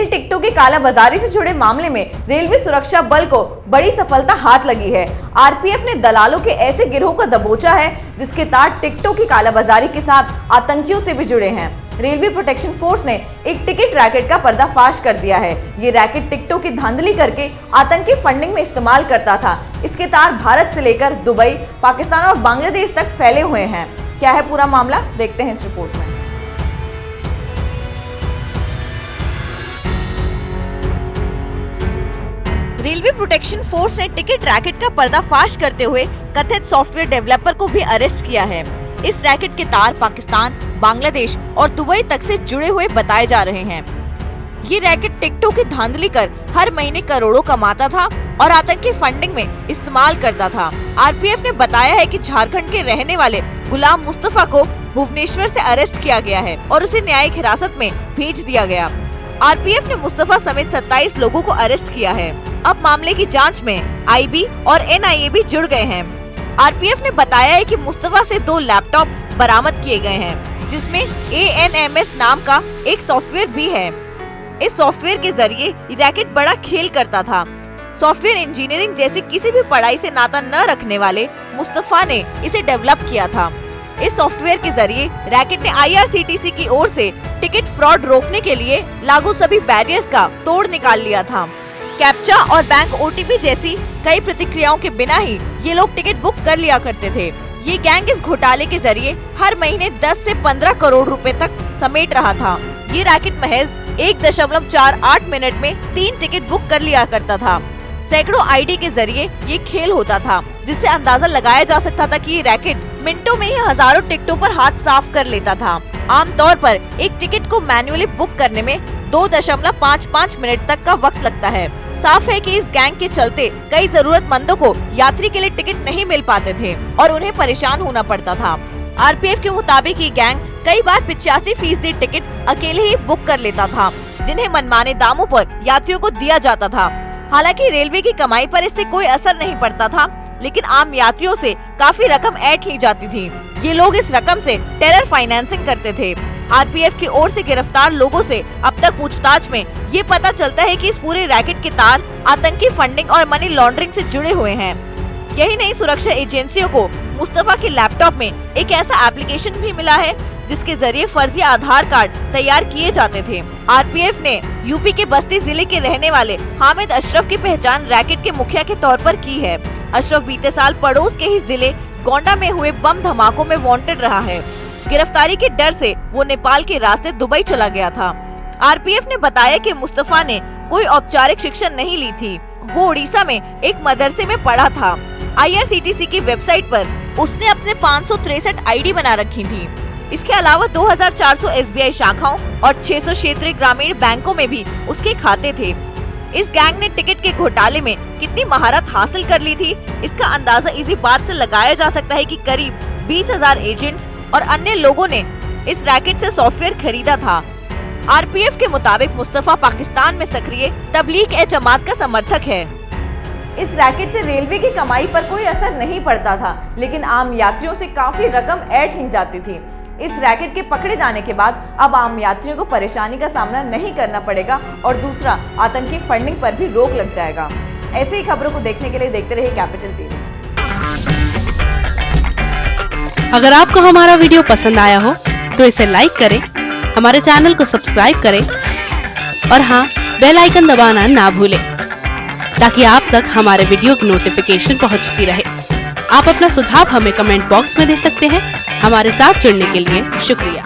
Rail टिकटों की कालाबाजारी से जुड़े मामले में रेलवे सुरक्षा बल को बड़ी सफलता हाथ लगी है। आरपीएफ ने दलालों के ऐसे गिरोह को दबोचा है जिसके तार टिकटों की कालाबाजारी के साथ आतंकियों से भी जुड़े हैं। रेलवे प्रोटेक्शन फोर्स ने एक टिकट रैकेट का पर्दाफाश कर दिया है। ये रैकेट टिकटों की धांधली करके आतंकी फंडिंग में इस्तेमाल करता था। इसके तार भारत से लेकर दुबई, पाकिस्तान और बांग्लादेश तक फैले हुए हैं। क्या है पूरा मामला, देखते हैं इस रिपोर्ट में। रेलवे प्रोटेक्शन फोर्स ने टिकट रैकेट का पर्दाफाश करते हुए कथित सॉफ्टवेयर डेवलपर को भी अरेस्ट किया है। इस रैकेट के तार पाकिस्तान, बांग्लादेश और दुबई तक से जुड़े हुए बताए जा रहे हैं। ये रैकेट टिकटों की धांधली कर हर महीने करोड़ों कमाता था और आतंकी फंडिंग में इस्तेमाल करता था। आरपीएफ ने बताया है कि झारखंड के रहने वाले गुलाम मुस्तफा को भुवनेश्वर से अरेस्ट किया गया है और उसे न्यायिक हिरासत में भेज दिया गया। आरपीएफ ने मुस्तफा समेत 27 लोगों को अरेस्ट किया है। अब मामले की जांच में आईबी और एनआईए भी जुड़ गए हैं। आरपीएफ ने बताया है कि मुस्तफा से 2 लैपटॉप बरामद किए गए हैं, जिसमें ANMS नाम का एक सॉफ्टवेयर भी है। इस सॉफ्टवेयर के जरिए रैकेट बड़ा खेल करता था। सॉफ्टवेयर इंजीनियरिंग जैसी किसी भी पढ़ाई से नाता न रखने वाले मुस्तफा ने इसे डेवलप किया था। इस सॉफ्टवेयर के जरिए रैकेट ने IRCTC की ओर से टिकट फ्रॉड रोकने के लिए लागू सभी बैरियर्स का तोड़ निकाल लिया था। कैप्चा और बैंक OTP जैसी कई प्रतिक्रियाओं के बिना ही ये लोग टिकट बुक कर लिया करते थे। ये गैंग इस घोटाले के जरिए हर महीने 10 से 15 करोड़ रुपए तक समेट रहा था। ये रैकेट महज 1.48 मिनट में 3 टिकट बुक कर लिया करता था। सैकड़ों आईडी के जरिए ये खेल होता था, जिससे अंदाजा लगाया जा सकता था कि ये रैकेट मिनटों में ही हजारों टिकटों पर हाथ साफ कर लेता था। आमतौर पर एक टिकट को मैन्युअली बुक करने में 2.55 मिनट तक का वक्त लगता है। साफ है कि इस गैंग के चलते कई जरूरतमंदों को यात्री के लिए टिकट नहीं मिल पाते थे और उन्हें परेशान होना पड़ता था। आरपीएफ के मुताबिक ये गैंग कई बार 85% टिकट अकेले ही बुक कर लेता था, जिन्हें मनमाने दामों पर यात्रियों को दिया जाता था। हालांकि रेलवे की कमाई पर इससे कोई असर नहीं पड़ता था, लेकिन आम यात्रियों से काफी रकम ऐंठ ली जाती थी। ये लोग इस रकम से टेरर फाइनेंसिंग करते थे। आरपीएफ की ओर से गिरफ्तार लोगों से अब तक पूछताछ में ये पता चलता है कि इस पूरे रैकेट के तार आतंकी फंडिंग और मनी लॉन्ड्रिंग से जुड़े हुए हैं। यही नहीं, सुरक्षा एजेंसियों को मुस्तफा के लैपटॉप में एक ऐसा एप्लीकेशन भी मिला है जिसके जरिए फर्जी आधार कार्ड तैयार किए जाते थे। आरपीएफ ने यूपी के बस्ती जिले के रहने वाले हामिद अशरफ की पहचान रैकेट के मुखिया के तौर पर की है। अशरफ बीते साल पड़ोस के ही जिले गोंडा में हुए बम धमाकों में वांटेड रहा है। गिरफ्तारी के डर से वो नेपाल के रास्ते दुबई चला गया था। आरपीएफ ने बताया कि मुस्तफा ने कोई औपचारिक शिक्षा नहीं ली थी। वो उड़ीसा में एक मदरसे में पढ़ा था। IRCTC की वेबसाइट पर उसने अपने 563 आईडी बना रखी थी। इसके अलावा 2400 SBI शाखाओं और 600 क्षेत्रीय ग्रामीण बैंकों में भी उसके खाते थे। इस गैंग ने टिकट के घोटाले में कितनी महारत हासिल कर ली थी, इसका अंदाजा इसी बात से लगाया जा सकता है कि करीब 20,000 एजेंट्स और अन्य लोगों ने इस रैकेट से सॉफ्टवेयर खरीदा था। आरपीएफ के मुताबिक मुस्तफा पाकिस्तान में सक्रिय तबलीग-ए-जमात का समर्थक है। इस रैकेट से रेलवे की कमाई पर कोई असर नहीं पड़ता था, लेकिन आम यात्रियों से काफी रकम ऐंठ ली जाती थी। इस रैकेट के पकड़े जाने के बाद अब आम यात्रियों को परेशानी का सामना नहीं करना पड़ेगा और दूसरा, आतंकी फंडिंग पर भी रोक लग जाएगा। ऐसे ही खबरों को देखने के लिए देखते रहिए कैपिटल टीवी। अगर आपको हमारा वीडियो पसंद आया हो तो इसे लाइक करें, हमारे चैनल को सब्सक्राइब करें और हाँ, बेल आइकन दबाना ना भूलें ताकि आप तक हमारे वीडियो की नोटिफिकेशन पहुंचती रहे। आप अपना सुझाव हमें कमेंट बॉक्स में दे सकते हैं। हमारे साथ जुड़ने के लिए शुक्रिया।